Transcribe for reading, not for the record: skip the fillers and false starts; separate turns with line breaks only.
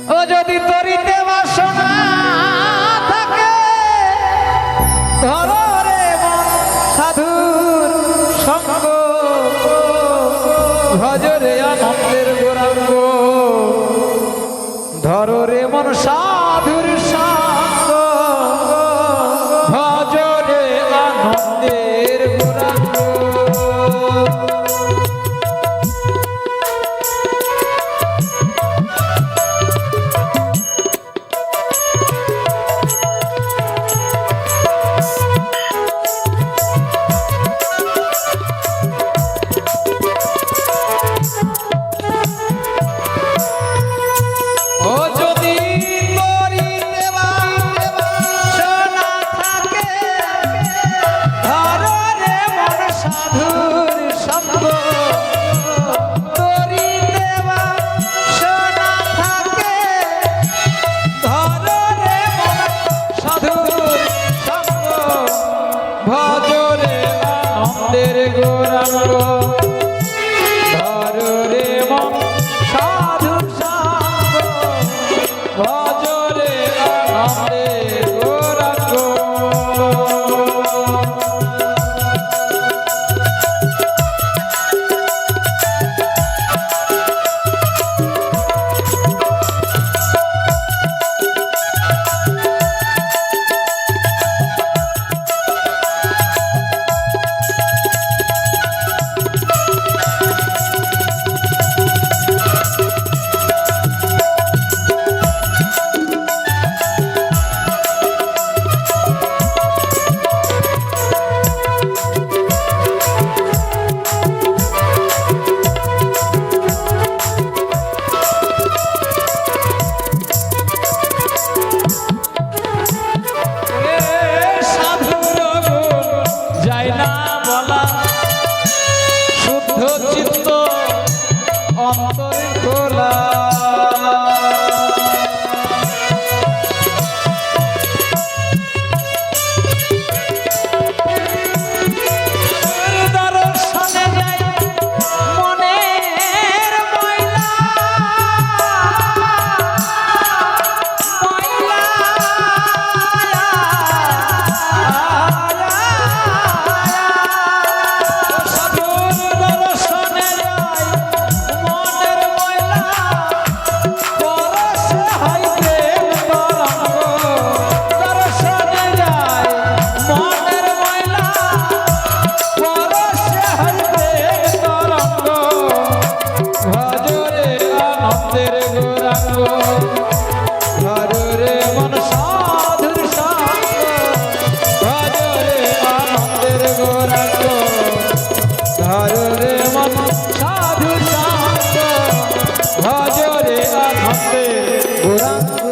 ও যদি তরিতে বাসনা থাকে ধরো রে মন সাধুর সঙ্গ ভজরে আনন্দের গৌরাঙ্গ ধরো রে মন সাধুর সঙ্গ ভজরে আনন্দের গৌরাঙ্গ ভজরে আনন্দের গৌরাঙ্গ ধরো রে মন সাধুর সঙ্গ ভজরে আনন্দের গৌরাঙ্গ চিত্ত অন্তর খোলা দর্শনে যাই মনের ময়লা ধরে মন সাধুর সঙ্গ ভজরে আনন্দের গৌরাঙ্গ ধরে মন সাধুর সঙ্গ ভজরে আনন্দের গৌরাঙ্গ